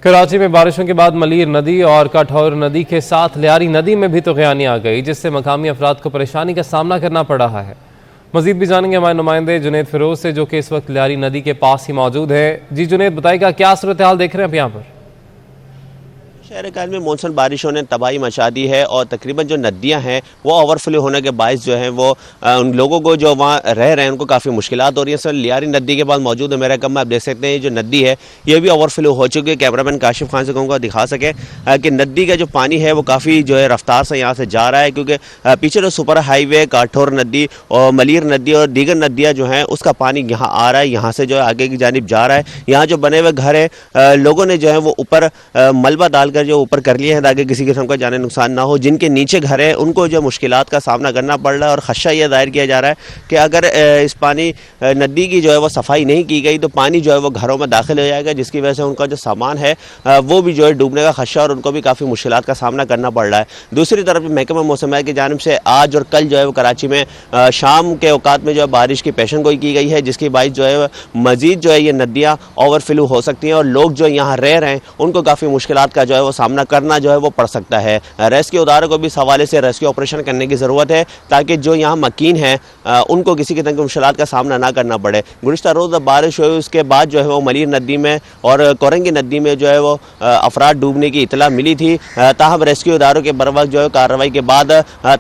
कराची में बारिशों के बाद मलीर नदी और कठौर नदी के साथ लियारी नदी में भी तूफ़ानी आ गई, जिससे मकामी अफराद को परेशानी का सामना करना पड़ रहा है। मजीद भी जानेंगे हमारे नुमाइंदे जुनेद फिरोज से, जो कि इस वक्त लियारी नदी के पास ही मौजूद है। जी जुनेद, बताइएगा क्या सूरत हाल देख रहे हैं आप यहाँ पर? शहर काल में मानसून बारिशों ने तबाही मचा दी है और तकरीबन जो नदियां हैं वो ओवरफ्लो होने के बायस जो है वो उन लोगों को जो वहाँ रह रहे हैं उनको काफ़ी मुश्किलात हो रही है। सर लियारी नदी के बाद मौजूद है मेरा कम में, आप देख सकते हैं ये जो नदी है ये भी ओवरफ्लो हो चुकी है। कैमरामैन काशिफ खान से कहूँगा दिखा सके कि नदी का जो पानी है वो काफ़ी जो है रफ्तार से यहाँ से जा रहा है, क्योंकि पीछे जो सुपर हाईवे काठौर नदी और मलीर नदी और दीगर नदियाँ जो हैं उसका पानी यहाँ आ रहा है, यहाँ से जो है आगे की जानिब जा रहा है। यहाँ जो बने हुए घर है लोगों ने जो है वो ऊपर मलबा डाल जो ऊपर कर लिए हैं ताकि किसी किस्म का जाने नुकसान ना हो। जिनके नीचे घर है उनको जो मुश्किलात का सामना करना पड़ रहा है और खदशा यह दायर किया जा रहा है कि अगर इस पानी नदी की जो है वो सफाई नहीं की गई तो पानी जो है वो घरों में दाखिल हो जाएगा, जिसकी वजह से उनका जो सामान है वो भी जो है डूबने का खदशा और उनको भी काफ़ी मुश्किलात का सामना करना पड़ रहा है। दूसरी तरफ महकमा मौसमियात की जानिब से आज और कल जो है वो कराची में शाम के औकात में जो है बारिश की पेशन गोई की गई है, जिसकी बाइस जो है मजीद जो है ये नदियाँ ओवरफ्लो हो सकती हैं और लोग जो यहाँ रह रहे हैं उनको काफ़ी मुश्किलात का जो है वो सामना करना जो है वो पड़ सकता है। रेस्क्यू इदारों को भी इस हवाले से रेस्क्यू ऑपरेशन करने की ज़रूरत है ताकि जो यहाँ मकीन हैं उनको किसी किस्म की मुश्किलात का सामना ना करना पड़े। गुज़िश्ता रोज़ बारिश हुई उसके बाद जो है वो मलीर नदी में और कोरंगी नदी में जो है वो अफराद डूबने की इतला मिली थी। ताहम रेस्क्यू इदारों के बर वक्त जो है कार्रवाई के बाद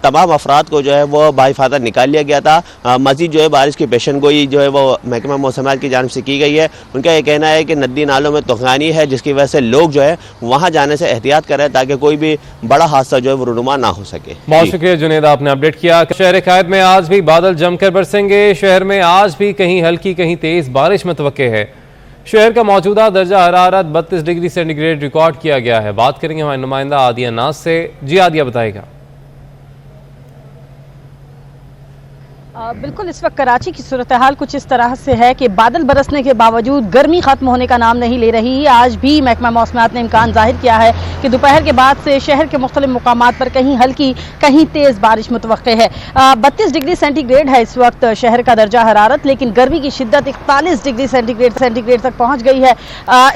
तमाम अफराद को जो है वो बाहिफाजत निकाल लिया गया था। मज़ीद जो है बारिश की पेशन गोई जो है वो महकमा मौसमियात की जानिब से की गई है। उनका ये कहना है कि नदी नालों में तूफ़ानी है, जिसकी वजह से लोग जो है वहाँ जाने से एहतियात करें ताकि कोई भी बड़ा हादसा जो है वो रुनुमा ना हो सके। बहुत शुक्रिया जुनेद, आपने अपडेट किया। शहर कायद में आज भी बादल जमकर बरसेंगे। शहर में आज भी कहीं हल्की कहीं तेज बारिश मुतवक्के है। शहर का मौजूदा दर्जा हरारत 32 डिग्री सेंटीग्रेड रिकॉर्ड किया गया है। बात करेंगे हमारे नुमाइंदा आदिया नाज से। जी आदिया, बताएगा। बिल्कुल, इस वक्त कराची की सूरत हाल कुछ इस तरह से है कि बादल बरसने के बावजूद गर्मी खत्म होने का नाम नहीं ले रही। आज भी महकमा मौसमियात ने इम्कान जाहिर किया है कि दोपहर के बाद से शहर के मुख्तलिफ मुकामात पर कहीं हल्की कहीं तेज़ बारिश मुतवक्के है। 32 डिग्री सेंटीग्रेड है इस वक्त शहर का दर्जा हरारत, लेकिन गर्मी की शिद्दत 41 डिग्री सेंटीग्रेड तक पहुँच गई है।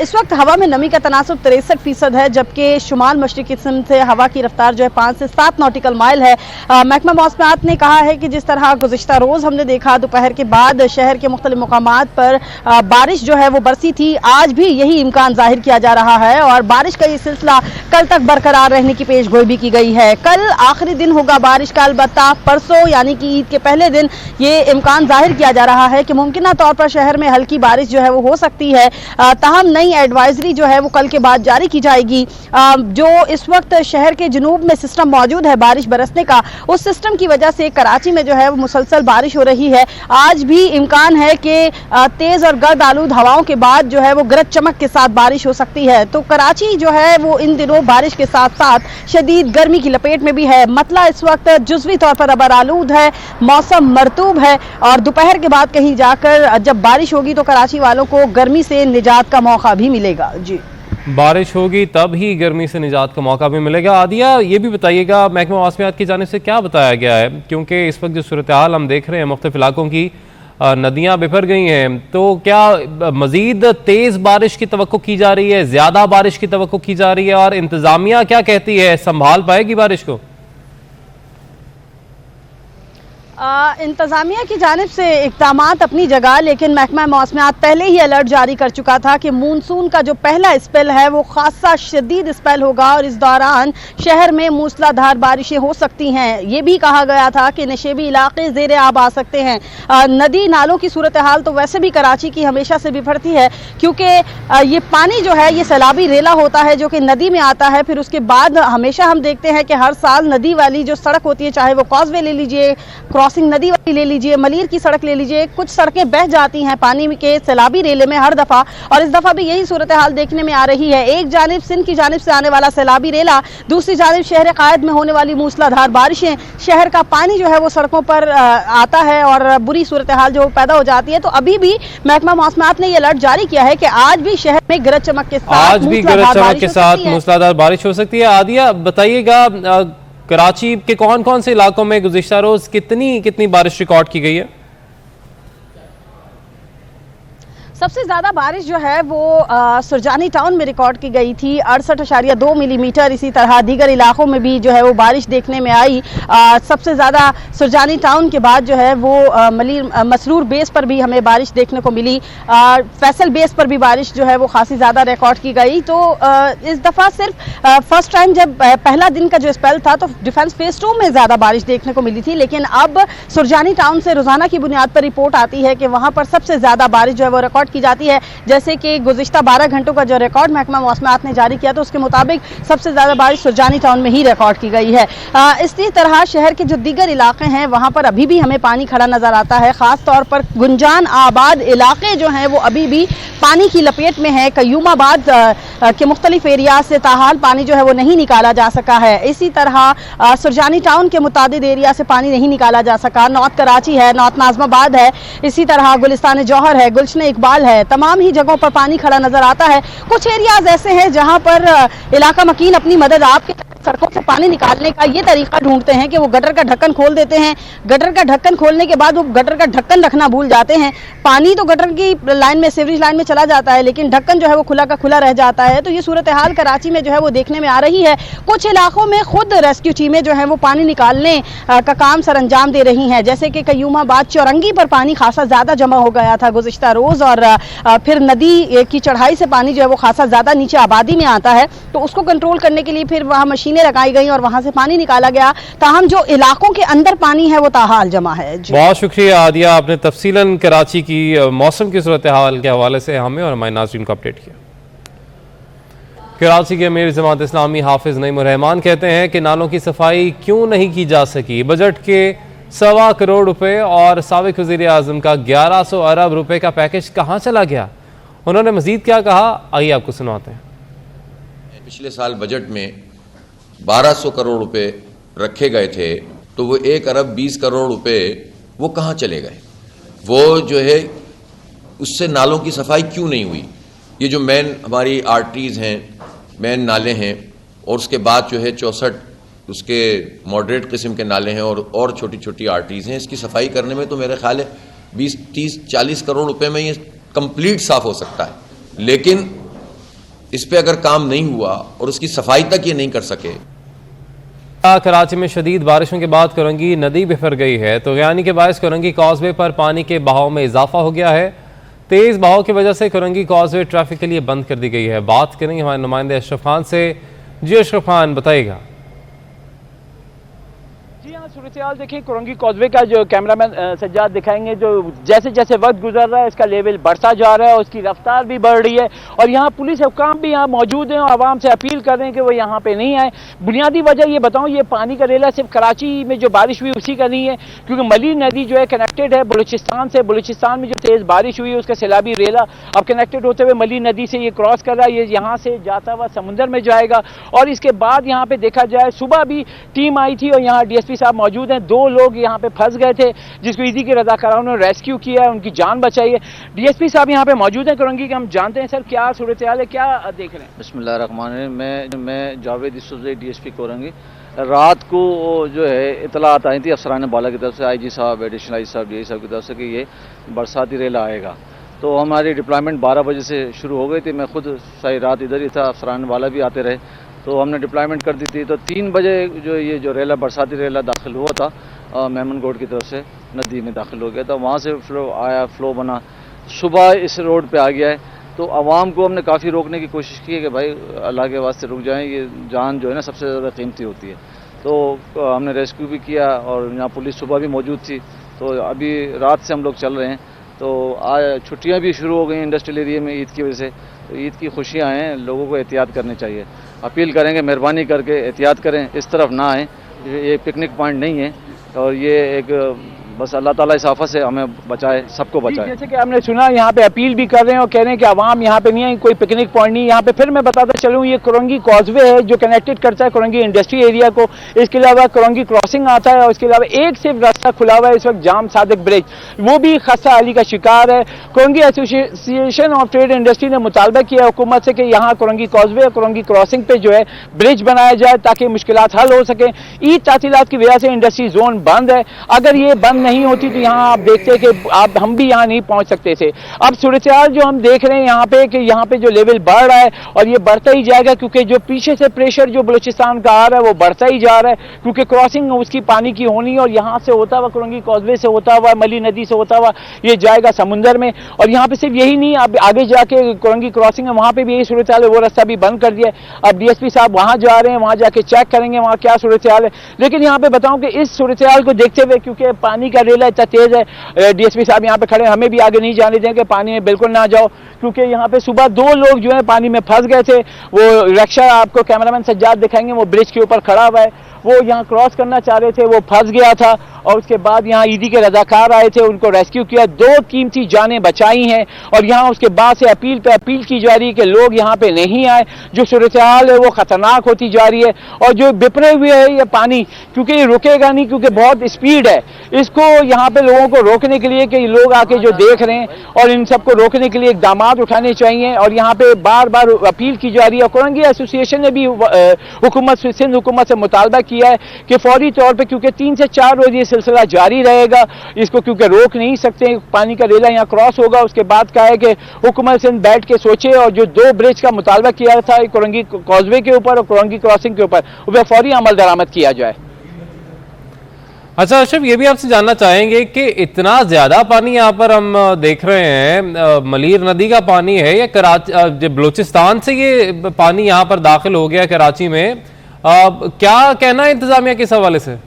इस वक्त हवा में नमी का तनासुब 63% है, जबकि शुमाल मशरक़ी किस्म से हवा की रफ्तार जो है 5 से 7 नॉटिकल माइल है। महकमा मौसमियात ने कहा है कि जिस तरह गुज़िश्ता रोज हमने देखा दोपहर के बाद शहर के मुख्तलिफ मुकामात पर बारिश जो है वो बरसी थी, आज भी यही इम्कान जाहिर किया जा रहा है और बारिश का ये सिलसिला कल तक बरकरार रहने की पेशगोई भी की गई है। कल आखिरी दिन होगा बारिश का, अलबत्ता परसों यानी कि ईद के पहले दिन ये इम्कान जाहिर किया जा रहा है कि मुमकिन तौर पर शहर में हल्की बारिश जो है वो हो सकती है। ताहम नई एडवाइजरी जो है वो कल के बाद जारी की जाएगी। जो इस वक्त शहर के जुनूब में सिस्टम मौजूद है बारिश बरसने का, उस सिस्टम की वजह से कराची में जो है वो मुसलसल बारिश हो रही है। आज भी इम्कान है कि तेज और गर्द आलूद हवाओं के बाद जो है वो गरज चमक के साथ बारिश हो सकती है। तो कराची जो है वो इन दिनों बारिश के साथ साथ शदीद गर्मी की लपेट में भी है। मतला इस वक्त जुज़वी तौर पर अबर आलूद है, मौसम मरतूब है और दोपहर के बाद कहीं जाकर जब बारिश होगी तो कराची वालों को गर्मी से निजात का मौका भी मिलेगा। जी, बारिश होगी तब ही गर्मी से निजात का मौका भी मिलेगा। आदिया, ये भी बताइएगा महकमा मौसमियात की जानिब से क्या बताया गया है, क्योंकि इस वक्त जो सूरत हाल हम देख रहे हैं मुख्तलिफ इलाकों की नदियां बिफर गई हैं, तो क्या मजीद तेज बारिश की तवक्को की जा रही है, ज्यादा बारिश की तवक्को की जा रही है और इंतजामिया क्या कहती है, संभाल पाएगी बारिश को? इंतज़ामिया की जानिब से इक़दामात अपनी जगह, लेकिन महकमा मौसमियात पहले ही अलर्ट जारी कर चुका था कि मानसून का जो पहला स्पेल है वो खासा शदीद स्पेल होगा और इस दौरान शहर में मूसलाधार बारिशें हो सकती हैं। ये भी कहा गया था कि नशेबी इलाके ज़ेरे आब आ सकते हैं। नदी नालों की सूरत हाल तो वैसे भी कराची की हमेशा से बिफरती है, क्योंकि ये पानी जो है ये सैलाबी रेला होता है जो कि नदी में आता है। फिर उसके बाद हमेशा हम देखते हैं कि हर साल नदी वाली जो सड़क होती है, चाहे वो कॉजवे ले लीजिए, क्रॉसिंग नदी वाली ले लीजिए, मलीर की सड़क ले लीजिए, कुछ सड़कें बह जाती हैं पानी के सैलाबी रेले में हर दफा, और इस दफा भी यही सूरत हाल देखने में आ रही है। एक जानिब सिंध की जानिब से आने वाला सैलाबी रेला, दूसरी जानिब शहर कायद में होने वाली मूसलाधार बारिशें, शहर का पानी जो है वो सड़कों पर आता है और बुरी सूरत हाल जो पैदा हो जाती है। तो अभी भी महकमा मौसमियात ने यह अलर्ट जारी किया है कि आज भी शहर में गरज चमक के साथ मूसलाधार बारिश हो सकती है। आदिया, बताइएगा कराची के कौन कौन से इलाकों में गुज़िश्ता रोज कितनी बारिश रिकॉर्ड की गई है? सबसे ज्यादा बारिश जो है वो सुरजानी टाउन में रिकॉर्ड की गई थी 68.2 मिलीमीटर। इसी तरह दीगर इलाकों में भी जो है वो बारिश देखने में आई। सबसे ज्यादा सुरजानी टाउन के बाद जो है वो मसरूर बेस पर भी हमें बारिश देखने को मिली। फैसल बेस पर भी बारिश जो है वो खासी ज्यादा रिकॉर्ड की गई। तो इस दफा सिर्फ फर्स्ट टाइम जब पहला दिन का जो स्पेल था तो डिफेंस फेज 2 में ज्यादा बारिश देखने को मिली थी, लेकिन अब सुरजानी टाउन से रोजाना की बुनियाद पर रिपोर्ट आती है कि वहां पर सबसे ज्यादा बारिश जो है वो रिकॉर्ड की जाती है। जैसे कि गुज़िश्ता 12 घंटों का जो रिकॉर्ड महकमा मौसमियात ने जारी किया तो उसके मुताबिक सबसे ज्यादा बारिश सुरजानी टाउन में ही रिकॉर्ड की गई है। इसी तरह शहर के जो दीगर इलाके हैं वहां पर अभी भी हमें पानी खड़ा नजर आता है। खास तौर पर गुंजान आबाद इलाके जो हैं वो अभी भी पानी की लपेट में है। कयूमाबाद के मुख्तलिफ एरिया से ताहाल पानी जो है वो नहीं निकाला जा सका है। इसी तरह सुरजानी टाउन के मुतादिद एरिया से पानी नहीं निकाला जा सका। नॉर्थ कराची है, नॉर्थ नाज़माबाद है, इसी तरह गुलिस्तान जौहर है, गुलशन इकबाल है, तमाम ही जगहों पर पानी खड़ा नजर आता है। कुछ एरियाज ऐसे हैं जहां पर इलाका मकीन अपनी मदद आपके सड़कों से पानी निकालने का ये तरीका ढूंढते हैं कि वो गटर का ढक्कन खोल देते हैं। गटर का ढक्कन खोलने के बाद वो गटर का ढक्कन रखना भूल जाते हैं। पानी तो गटर की लाइन में, सीवरेज लाइन में चला जाता है, लेकिन ढक्कन जो है वो खुला का खुला रह जाता है। तो ये सूरत हाल कराची में जो है वो देखने में आ रही है। कुछ इलाकों में खुद रेस्क्यू टीमें जो है वो पानी निकालने का काम सर अंजाम दे रही हैं। जैसे कि कयूमाबाद चौरंगी पर पानी खासा ज्यादा जमा हो गया था गुज़िश्ता रोज, और फिर नदी की चढ़ाई से पानी जो है वो खासा ज्यादा नीचे आबादी में आता है। तो उसको कंट्रोल करने के लिए फिर वहां मशीनें लगाई गई और वहां से पानी निकाला गया। ताहम जो इलाकों के अंदर पानी है वो ताहाल जमा है। बहुत शुक्रिया आदिया, आपने तफसीलन कराची की मौसम की सूरत हाल के हवाले से हमें और हमारे नाज़रीन को अपडेट किया। कराची के अमीर जमात इस्लामी हाफिज नईम रहमान कहते हैं कि नालों की सफाई क्यों नहीं की जा सकी। बजट के 1.25 करोड़ रुपए और साबिक वज़ीर आज़म का 1100 अरब रुपए का पैकेज कहाँ चला गया। उन्होंने मजीद क्या कहा, आइए आपको सुनाते हैं। पिछले साल बजट में 1200 करोड़ रुपए रखे गए थे, तो वो 1 अरब 20 करोड़ रुपए वो कहाँ चले गए। वो जो है उससे नालों की सफाई क्यों नहीं हुई। ये जो मेन हमारी आर्टरीज हैं, मेन नाले हैं, और उसके बाद जो है 64 उसके मॉडरेट किस्म के नाले हैं और छोटी छोटी आर्टरीज हैं। इसकी सफाई करने में तो मेरे ख्याल है 20, 30, 40 करोड़ रुपए में ये कंप्लीट साफ हो सकता है। लेकिन इस पे अगर काम नहीं हुआ और उसकी सफाई तक ये नहीं कर सके। कराची में शदीद बारिशों के बाद कोरंगी नदी बिफर गई है, तो यानी के बायस कोरंगी कॉजवे पर पानी के बहाव में इजाफा हो गया है। तेज बहाव की वजह से कोरंगी कॉजवे ट्रैफिक के लिए बंद कर दी गई है। बात करेंगे हमारे नुमाइंदे अशरफ खान से। जी अशरफ खान, बताइएगा। जी हाँ, सूरत हाल देखिए, कोरंगी कॉजवे का जो कैमरामैन सज्जाद दिखाएंगे, जो जैसे जैसे वक्त गुजर रहा है इसका लेवल बढ़ता जा रहा है और उसकी रफ्तार भी बढ़ रही है। और यहाँ पुलिस हुक्काम भी यहाँ मौजूद हैं और आवाम से अपील कर रहे हैं कि वो यहाँ पे नहीं आए। बुनियादी वजह ये बताऊँ, ये पानी का रेला सिर्फ कराची में जो बारिश हुई उसी का नहीं है, क्योंकि मली नदी जो है कनेक्टेड है बलूचिस्तान से। बलूचिस्तान में जो तेज़ बारिश हुई है उसका सैलाबी रेला अब कनेक्टेड होते हुए मली नदी से ये क्रॉस कर रहा है। ये यहाँ से जाता हुआ समुंदर में जाएगा। और इसके बाद यहाँ पे देखा जाए, सुबह भी टीम आई थी और यहाँ DSP साहब मौजूद हैं। 2 लोग यहाँ पे फंस गए थे जिसको ईदी के रज़ाकारों ने रेस्क्यू किया है, उनकी जान बचाई है। DSP साहब यहाँ पे मौजूद हैं कोरंगी के, हम जानते हैं सर क्या सूरत हाल है, क्या देख रहे हैं। बिस्मिल्लाहिर्रहमानिर्रहीम। मैं जावेद यूसुफ, DSP कोरंगी। रात को जो है इतलात आई थी अफसरान बाला की तरफ से, IG साहब, एडिशनल IG साहब, DI साहब की तरफ से कि ये बरसाती रेला आएगा। तो हमारी डिप्लॉयमेंट 12 बजे से शुरू हो गई थी। मैं खुद सारी रात इधर ही था, अफसरान वाला भी आते रहे, तो हमने डिप्लॉयमेंट कर दी थी। तो 3 बजे जो ये जो रेला, बरसाती रेला दाखिल हुआ था मेमन गोड की तरफ से नदी में दाखिल हो गया था। वहाँ से फ्लो बना, सुबह इस रोड पे आ गया है। तो आवाम को हमने काफ़ी रोकने की कोशिश की है कि भाई अल्लाह के वास्ते रुक जाएं, ये जान जो है ना सबसे ज़्यादा कीमती होती है। तो हमने रेस्क्यू भी किया और यहाँ पुलिस सुबह भी मौजूद थी। तो अभी रात से हम लोग चल रहे हैं। तो आज छुट्टियाँ भी शुरू हो गई इंडस्ट्रियल एरिया में ईद की वजह से। तो ईद की खुशियाँ हैं, लोगों को एहतियात करनी चाहिए। अपील करेंगे मेहरबानी करके एहतियात करें, इस तरफ ना आएँ। ये पिकनिक पॉइंट नहीं है और ये एक बस अल्लाह ताला इस आफत से हमें बचाए, सबको बचाए। जैसे कि आपने सुना, यहाँ पे अपील भी कर रहे हैं और कह रहे हैं कि आवाम यहाँ पे नहीं है, कोई पिकनिक पॉइंट नहीं यहाँ पे। फिर मैं बताता चलूँ, ये कोरंगी कॉजवे है जो कनेक्टेड करता है कोरंगी इंडस्ट्री एरिया को। इसके अलावा कोरंगी क्रॉसिंग आता है और इसके अलावा एक सिर्फ रास्ता खुला हुआ है इस वक्त, जाम सादिक ब्रिज, वो भी खस्ता हाली का शिकार है। Korangi association of trade industry ने मुतालबा किया हुकूमत से कि यहाँ कोरंगी कॉजवे और कोरंगी क्रॉसिंग पे जो है ब्रिज बनाया जाए ताकि मुश्किलात हल हो सके। ईद तातीलात की वजह से इंडस्ट्री जोन बंद है, अगर ये बंद नहीं होती तो यहाँ आप देखते कि आप हम भी यहाँ नहीं पहुँच सकते थे। अब सूरत जो हम देख रहे हैं यहाँ पे कि यहाँ पे जो लेवल बढ़ रहा है और ये बढ़ता ही जाएगा, क्योंकि जो पीछे से प्रेशर जो बलूचिस्तान का आ रहा है वो बढ़ता ही जा रहा है, क्योंकि क्रॉसिंग उसकी पानी की होनी है और यहाँ से होता हुआ कुरंगी कॉजवे से होता हुआ मली नदी से होता हुआ ये जाएगा समुंदर में। और यहाँ पे सिर्फ यही नहीं, अब आगे जाके कुरंगी क्रॉसिंग है वहाँ पे भी यही सूरत हाल है, वो रास्ता भी बंद कर दिया है। अब डीएसपी साहब वहाँ जा रहे हैं, वहाँ जाके चेक करेंगे वहाँ क्या सूरत हाल है। लेकिन यहाँ पे बताऊँ कि इस सूरत हाल को देखते हुए, क्योंकि पानी का रेला इतना तेज है, डीएसपी साहब यहाँ पे खड़े, हमें भी आगे नहीं जाने देंगे, पानी में बिल्कुल ना जाओ, क्योंकि यहाँ पे सुबह 2 लोग जो है पानी में फंस गए थे। वो रिक्शा आपको कैमरामैन सज्जाद दिखाएंगे, वो ब्रिज के ऊपर खड़ा हुआ है, वो यहाँ क्रॉस करना चाह रहे थे, वो फंस गया था और उसके बाद यहाँ ईदी के रजाकार आए थे, उनको रेस्क्यू किया, 2 कीमती जानें बचाई हैं। और यहाँ उसके बाद से अपील पे अपील की जा रही है कि लोग यहाँ पे नहीं आए, जो सूरत हाल है वो खतरनाक होती जा रही है। और जो बिपरे हुए है ये पानी, क्योंकि ये रुकेगा नहीं, क्योंकि बहुत स्पीड है, इसको यहाँ पे लोगों को रोकने के लिए कि लोग आके जो देख रहे हैं और इन सबको रोकने के लिए इकदाम उठाने चाहिए। और यहाँ पे बार बार अपील की जा रही है। कुरंगी एसोसिएशन ने भी हुकूमत सिंध हुकूमत से मुतालबा किया है कि फौरी तौर पे, क्योंकि 3 से 4 रोज ये सिलसिला जारी रहेगा, इसको क्योंकि रोक नहीं सकते, पानी का रेला यहाँ क्रॉस होगा। उसके बाद कहा है कि हुकूमत सिंध बैठ के सोचे और जो 2 ब्रिज का मुतालबा किया था कुरंगी कॉजवे के ऊपर और कुरंगी क्रॉसिंग के ऊपर, उस पर फौरी अमल दरामद किया जाए। अच्छा अशरफ, ये भी आपसे जानना चाहेंगे कि इतना ज्यादा पानी यहाँ पर हम देख रहे हैं, मलीर नदी का पानी है या कराची बलूचिस्तान से ये पानी यहाँ पर दाखिल हो गया कराची में, क्या कहना है इंतजामिया के इस हवाले से?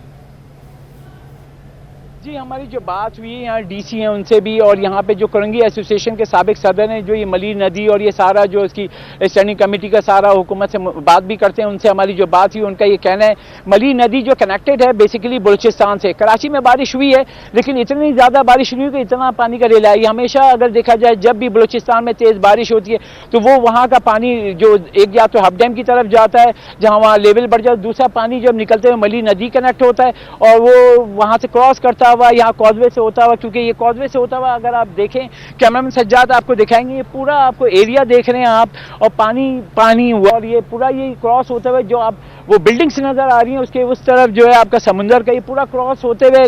जी, हमारी जो बात हुई यहाँ डीसी हैं उनसे भी, और यहाँ पे जो कुरंगी एसोसिएशन के साबिक सदर हैं, जो ये मलीर नदी और ये सारा जो इसकी स्टैंडिंग कमेटी का सारा हुकूमत से बात भी करते हैं, उनसे हमारी जो बात हुई उनका ये कहना है मलीर नदी जो कनेक्टेड है बेसिकली बलूचिस्तान से। कराची में बारिश हुई है लेकिन इतनी ज़्यादा बारिश नहीं हुई कि इतना पानी का रेला है। ये हमेशा अगर देखा जाए जब भी बलूचिस्तान में तेज़ बारिश होती है तो वो वहाँ का पानी जो एक या तो हब डैम की तरफ जाता है जहाँ वहाँ लेवल बढ़ जाता है, दूसरा पानी जब निकलते हुए मलीर नदी कनेक्ट होता है और वो वहाँ से क्रॉस करता हुआ यहाँ कॉजवे से होता हुआ, क्योंकि ये कॉजवे से होता हुआ अगर आप देखें, कैमरामैन सज्जाद आपको दिखाएंगे, ये पूरा आपको एरिया देख रहे हैं आप, और पानी पानी हुआ और ये पूरा ये क्रॉस होते हुए जो आप वो बिल्डिंग्स नजर आ रही हैं उसके उस तरफ जो है आपका समुंदर का ये पूरा क्रॉस होते हुए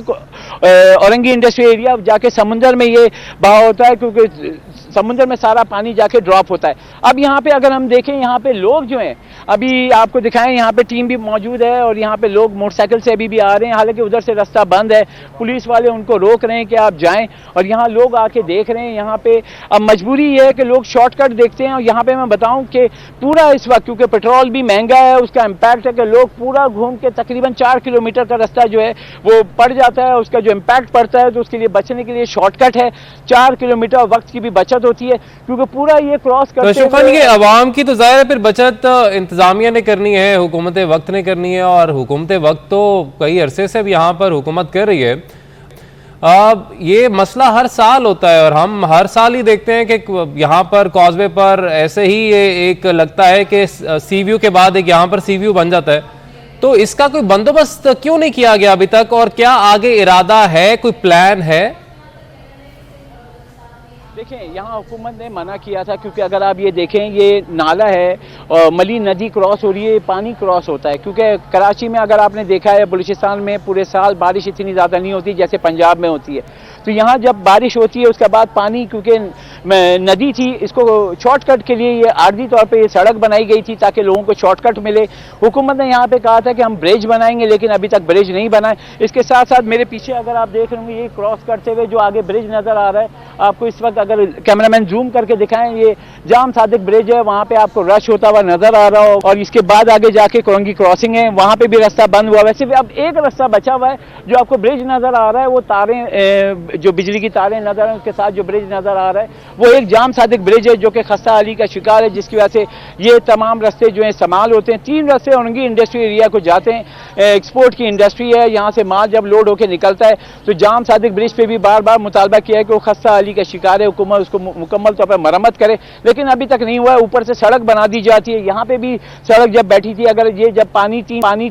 औरंगी इंडस्ट्री एरिया जाके समुंदर में ये बहाव होता है, क्योंकि समुंदर में सारा पानी जाके ड्रॉप होता है। अब यहाँ पे अगर हम देखें, यहाँ पे लोग जो हैं अभी आपको दिखाएं, यहाँ पे टीम भी मौजूद है और यहाँ पे लोग मोटरसाइकिल से अभी भी आ रहे हैं, हालांकि उधर से रास्ता बंद है, पुलिस वाले उनको रोक रहे हैं कि आप जाएं, और यहाँ लोग आके देख रहे हैं। यहाँ पे अब मजबूरी ये है कि लोग शॉर्टकट देखते हैं, और यहाँ पे मैं बताऊं कि पूरा इस वक्त क्योंकि पेट्रोल भी महंगा है, उसका इम्पैक्ट है कि लोग पूरा घूम के तकरीबन 4 किलोमीटर का रास्ता जो है वो पड़ जाता है, उसका जो इम्पैक्ट पड़ता है, तो उसके लिए बचने के लिए शॉर्टकट है, 4 किलोमीटर वक्त की भी बचत होती है, क्योंकि पूरा ये क्रॉस करते हुए ये आवाम की तो जाहिर है फिर बचत इंतजामिया ने करनी है, हुकूमत वक्त ने करनी है, और हुकूमत वक्त तो कई अरसे से भी यहाँ पर हुकूमत कर रही है। ये मसला हर साल होता है और हम हर साल ही देखते हैं कि यहाँ पर कॉजवे पर ऐसे ही ये एक लगता है कि सी व्यू के बाद एक यहाँ पर सी व्यू बन जाता है, तो इसका कोई बंदोबस्त क्यों नहीं किया गया अभी तक, और क्या आगे इरादा है, कोई प्लान है? देखें, यहाँ हुकूमत ने मना किया था, क्योंकि अगर आप ये देखें ये नाला है और मली नदी क्रॉस हो रही है, पानी क्रॉस होता है, क्योंकि कराची में अगर आपने देखा है बलूचिस्तान में पूरे साल बारिश इतनी ज़्यादा नहीं होती जैसे पंजाब में होती है, तो यहाँ जब बारिश होती है उसके बाद पानी, क्योंकि नदी थी, इसको शॉर्टकट के लिए ये आर्जी तौर पे ये सड़क बनाई गई थी ताकि लोगों को शॉर्टकट मिले। हुकूमत ने यहाँ पे कहा था कि हम ब्रिज बनाएंगे, लेकिन अभी तक ब्रिज नहीं बनाए। इसके साथ साथ मेरे पीछे अगर आप देख रहे होंगे ये क्रॉस करते हुए जो आगे ब्रिज नज़र आ रहा है आपको इस वक्त, अगर कैमरामैन जूम करके दिखाएं, ये जाम सादिक ब्रिज है, वहाँ पे आपको रश होता हुआ नजर आ रहा हो, और इसके बाद आगे जाके कुरंगी क्रॉसिंग है, वहाँ पे भी रास्ता बंद हुआ। वैसे भी अब एक रास्ता बचा हुआ है, जो आपको ब्रिज नजर आ रहा है वो तारें जो बिजली की तारें नजर आ रही हैं उसके साथ जो ब्रिज नजर आ रहा है वो एक जाम सादिक ब्रिज है जो कि खस्ता अली का शिकार है, जिसकी वजह से ये तमाम रास्ते जो हैं इस्तेमाल होते हैं। 3 रास्ते औरंगी इंडस्ट्री एरिया को जाते हैं, एक्सपोर्ट की इंडस्ट्री है, यहाँ से माल जब लोड होकर निकलता है तो जाम सादिक ब्रिज पे भी बार बार मुतालबा किया है कि वो खस्ता अली का शिकार है, हुकूमत उसको मुकम्मल तौर पर मरम्मत करे, लेकिन अभी तक नहीं हुआ है। ऊपर से सड़क बना दी जाती है, यहाँ पे भी सड़क जब बैठी थी, अगर ये जब पानी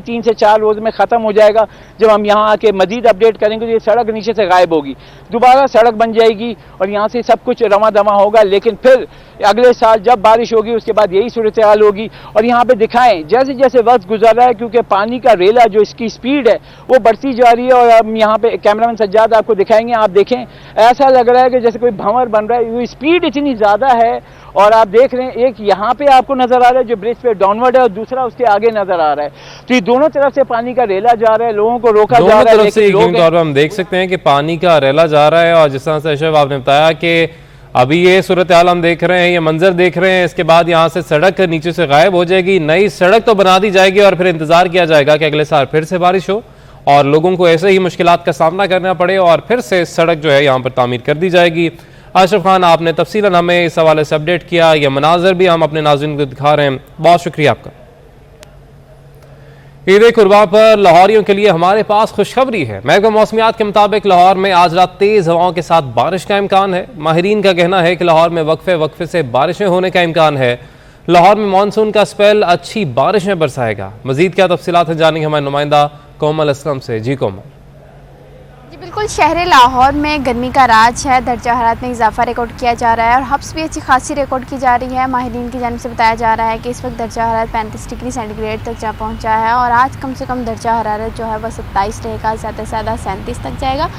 3 से 4 रोज में खत्म हो जाएगा, जब हम यहाँ आके मजीद अपडेट करेंगे तो ये सड़क नीचे से गायब होगी। दोबारा सड़क बन जाएगी और यहाँ से सब कुछ रवा दवा होगा। लेकिन फिर अगले साल जब बारिश होगी उसके बाद यही सूरत हाल होगी। और यहाँ पे दिखाएं जैसे जैसे वक्त गुजर रहा है, क्योंकि पानी का रेला जो इसकी स्पीड है वो बढ़ती जा रही है। और हम यहाँ पे कैमरामैन सज्जाद आपको दिखाएंगे, आप देखें ऐसा लग रहा है कि जैसे कोई भंवर बन रहा है, स्पीड इतनी ज़्यादा है। और आप देख रहे हैं एक यहाँ पे आपको नजर आ रहा है जो ब्रिज पे डाउनवर्ड है और दूसरा उसके आगे नजर आ रहा है। तो ये दोनों तरफ से पानी का रेला जा रहा है, लोगों को रोका जा रहा है। तरफ से तौर पर हम देख सकते हैं कि पानी का रेला जा रहा है। और जिस तरह से अशरफ आपने बताया कि अभी ये सूरत हाल हम देख रहे हैं, ये मंजर देख रहे हैं, इसके बाद यहाँ से सड़क नीचे से गायब हो जाएगी, नई सड़क तो बना दी जाएगी और फिर इंतजार किया जाएगा कि अगले साल फिर से बारिश हो और लोगों को ऐसे ही मुश्किलात का सामना करना पड़े और फिर से सड़क जो है यहाँ पर तामीर कर दी जाएगी। अशरफ खान, आपने तफसीलन हमें इस हवाले से अपडेट किया, यह मनाजर भी हम अपने नाज़रीन को दिखा रहे हैं, बहुत शुक्रिया आपका। ईद कुर्बान पर लाहौरियों के लिए हमारे पास खुशखबरी है। महकमा मौसमियात के मुताबिक लाहौर में आज रात तेज हवाओं के साथ बारिश का इम्कान है। माहिरीन का कहना है कि लाहौर में वक्फे से बारिशें होने का इम्कान है। लाहौर में मानसून का स्पेल अच्छी बारिशें बरसाएगा। मजीद क्या तफसीलात है जानेंगे हमारे नुमाइंदा कोमल असलम से। जी कोमल। जी बिल्कुल, शहर लाहौर में गर्मी का राज है, दर्जा हरारत में इजाफा रिकॉर्ड किया जा रहा है और हब्स भी अच्छी खासी रिकॉर्ड की जा रही है। माहिरीन की जानिब से बताया जा रहा है कि इस वक्त दर्जा हरारत 35 डिग्री सेंटीग्रेड तक जा पहुंचा है और आज कम से कम दर्जा हरारत जो है वह 27 रहेगा, ज़्यादा से ज़्यादा 37 तक जाएगा।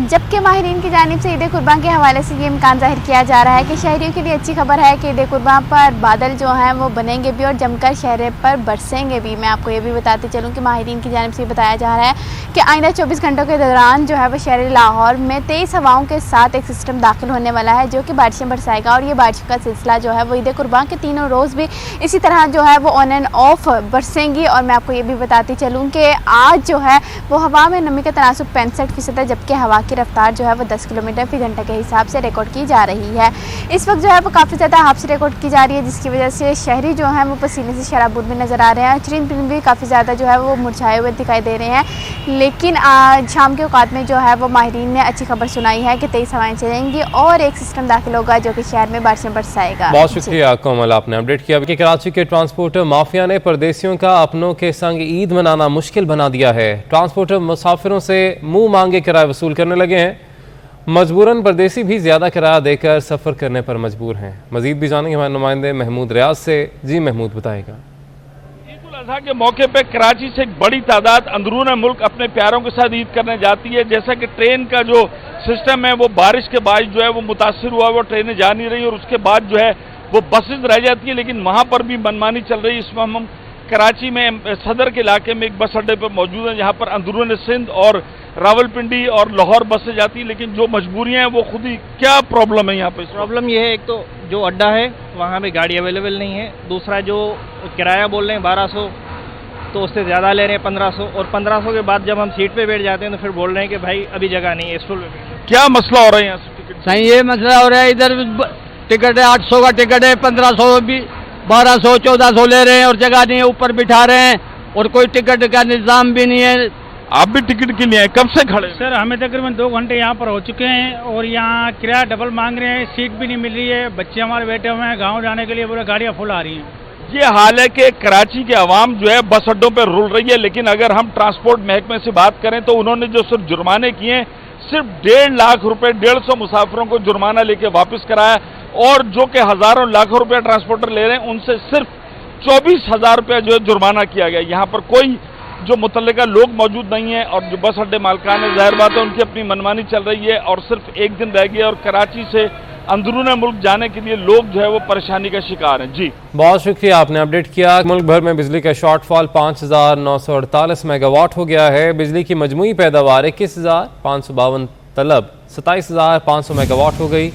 जबकि माहिरीन की जानिब से ईद कुर्बान के हवाले से ये इम्कान जाहिर किया जा रहा है कि शहरियों के लिए अच्छी खबर है कि ईद कुर्बान पर बादल जो हैं वो बनेंगे भी और जमकर शहर पर बरसेंगे भी। मैं आपको ये भी बताते चलूँ कि माहिरीन की जानिब से बताया जा रहा है कि आइंदा 24 घंटों के दौरान जो है वो शहर लाहौर में तेज़ हवाओं के साथ एक सिस्टम दाखिल होने वाला है जो कि बारिशें बरसाएगा और ये बारिश का सिलसिला जो है वो ईद कुर्बान के तीनों रोज़ भी इसी तरह जो है वो ऑन एंड ऑफ बरसेंगी। और मैं आपको ये भी बताती चलूँ कि आज जो है वो हवा में नमी का तनासुब 65% है, जबकि हवा की रफ्तार जो है वो 10 किलोमीटर फी घंटा के हिसाब से रिकॉर्ड की जा रही है। इस वक्त जो है वो काफ़ी ज़्यादा हब्स रिकॉर्ड की जा रही है, जिसकी वजह से शहरी जो हैं वो पसीने से शराबूर में नज़र आ रहे हैं। चरिंद परिंद भी काफ़ी ज़्यादा जो है वो मुरझाए हुए दिखाई दे रहे हैं। लेकिन आज शाम के औकात में जो है वो माहिरीन ने अच्छी खबर सुनाई है कि तेज़ हवाएं चलेंगी और एक सिस्टम दाखिल होगा जो कि शहर में बारिशें बरसाएगा। बहुत शुक्रिया कोमल, आपने अपडेट किया कि कराची के ट्रांसपोर्टर माफिया ने परदेसियों का अपनों के संग ईद मनाना मुश्किल बना दिया है। ट्रांसपोर्टर मुसाफिरों से मुंह मांगे किराया वसूल करने लगे हैं। मजबूरन परदेसी भी ज्यादा किराया देकर सफर करने पर मजबूर हैं। मजीद भी जानेंगे हमारे नुमाइंदे महमूद रियाज से। जी महमूद, बताएगा। ईद उल अजहा के मौके पर कराची से एक बड़ी तादाद अंदरून मुल्क अपने प्यारों के साथ ईद करने जाती है। जैसा कि ट्रेन का जो सिस्टम है वो बारिश के बाद जो है वो मुतासिर हुआ, वो ट्रेनें जा नहीं रही और उसके बाद जो है वो बसेज रह जाती है। लेकिन वहाँ पर भी मनमानी चल रही है। इसमें हम कराची में सदर के इलाके में एक बस अड्डे पर मौजूद हैं जहाँ पर अंदरून सिंध और रावलपिंडी और लाहौर बसें जाती हैं। लेकिन जो मजबूरियाँ हैं वो खुद ही, क्या प्रॉब्लम है यहाँ पे? प्रॉब्लम ये है, एक तो जो अड्डा है वहाँ पे गाड़ी अवेलेबल नहीं है, दूसरा जो किराया बोल रहे हैं 1200 तो उससे ज़्यादा ले रहे हैं 1500 और 1500 के बाद जब हम सीट पे बैठ जाते हैं तो फिर बोल रहे हैं कि भाई अभी जगह नहीं है स्टूल पे। क्या मसला हो रहा है यहाँ से? टिकट सही ये मसला हो रहा है, इधर टिकट है 800 का टिकट है, 1500 भी 1200 1400 ले रहे हैं और जगह नहीं है, ऊपर बिठा रहे हैं और कोई टिकट का निज़ाम भी नहीं है। आप भी टिकट के लिए आए, कब से खड़े? सर हमें तकरीबन 2 घंटे यहाँ पर हो चुके हैं और यहाँ किराया डबल मांग रहे हैं, सीट भी नहीं मिल रही है, बच्चे हमारे बैठे हुए हैं, गाँव जाने के लिए पूरे गाड़ियाँ फुल आ रही हैं। ये हाल है कि कराची के अवाम जो है बस अड्डों पर रुल रही है। लेकिन अगर हम ट्रांसपोर्ट महकमे से बात करें तो उन्होंने जो सिर्फ जुर्माने किए हैं, सिर्फ 1.5 लाख रुपए 150 मुसाफिरों को जुर्माना लेके वापस कराया और जो कि हजारों लाखों रुपया ट्रांसपोर्टर ले रहे हैं उनसे सिर्फ 24,000 रुपया जो है जुर्माना किया गया। यहाँ पर कोई जो मुतल्लिका लोग मौजूद नहीं है और जो बस अड्डे मालकान है, जाहिर बात है उनकी अपनी मनमानी चल रही है और सिर्फ एक दिन रह गया और कराची से अंदरून मुल्क जाने के लिए लोग जो है वो परेशानी का शिकार हैं। जी बहुत शुक्रिया, आपने अपडेट किया। मुल्क भर में बिजली का शॉर्टफॉल 5,948 मेगावाट हो गया है। बिजली की मजमूई पैदावार 21,552 तलब 27,500 मेगावाट हो गई।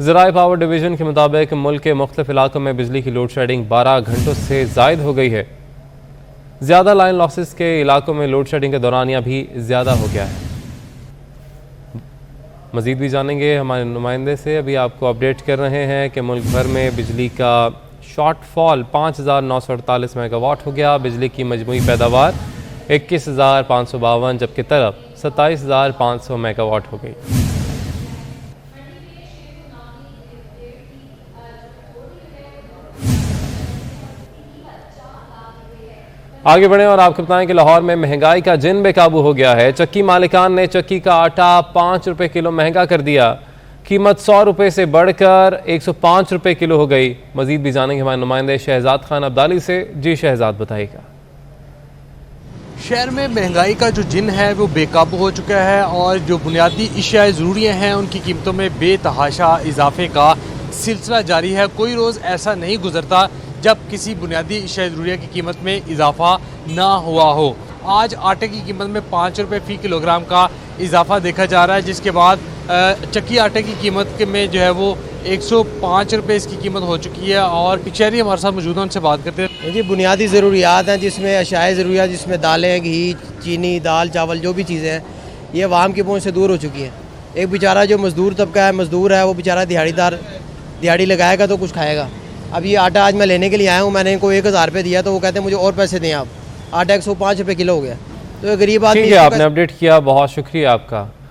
ज़राए पावर डिवीज़न के मुताबिक मुल्क के मुख्तलिफ इलाकों में बिजली की लोड शेडिंग 12 घंटों से ज़ायद हो गई है। ज़्यादा लाइन लॉसेस के इलाकों में लोड शेडिंग का दौरानिया भी ज़्यादा हो गया है। मज़ीद भी जानेंगे हमारे नुमाइंदे से। अभी आपको अपडेट कर रहे हैं कि मुल्क भर में बिजली का शॉर्टफॉल 5,948 मेगावाट हो गया। बिजली की मजमूई पैदावार 21,552 जबकि तलब 27,500 मेगावाट हो गई। आगे बढ़े और आपको बताएं कि लाहौर में महंगाई का जिन बेकाबू हो गया है। चक्की मालिकान ने चक्की का आटा 5 रुपए किलो महंगा कर दिया। कीमत 100 रुपए से बढ़कर 105 रुपए किलो हो गई। मजीद भी जानेंगे हमारे नुमाइंदे शहजाद खान अब्दाली से। जी शहजाद, बताइएगा। शहर में महंगाई का जो जिन है वो बेकाबू हो चुका है और जो बुनियादी अशियाए ज़रूरियाँ हैं उनकी कीमतों में बेतहाशा इजाफे का सिलसिला जारी है। कोई रोज़ ऐसा नहीं गुजरता जब किसी बुनियादी अशियाए ज़रूरिया की कीमत में इजाफा ना हुआ हो। आज आटे की कीमत में 5 रुपये फ़ी किलोग्राम का इजाफा देखा जा रहा है, जिसके बाद चक्की आटे की कीमत में जो है वो 105 रुपये इसकी कीमत हो चुकी है। और शहरी हमारे साथ मौजूद हैं, उनसे बात करते हैं। जी, बुनियादी ज़रूरियात हैं जिसमें अशाए ज़रूरियात, जिसमें दालें, घी, चीनी, दाल, चावल, जो भी चीज़ें हैं ये आवाम की पहुंच से दूर हो चुकी हैं। एक बेचारा जो मज़दूर तबका है, मज़दूर है, वो बेचारा दिहाड़ी लगाएगा तो कुछ खाएगा। अब ये आटा आज मैं लेने के लिए आया हूँ, मैंने इनको 1000 रुपये दिया तो वो कहते हैं मुझे और पैसे दें आप। आटा 105 रुपये किलो हो गया। तो गरीब आदमी, आपने अपडेट किया, बहुत शुक्रिया आपका।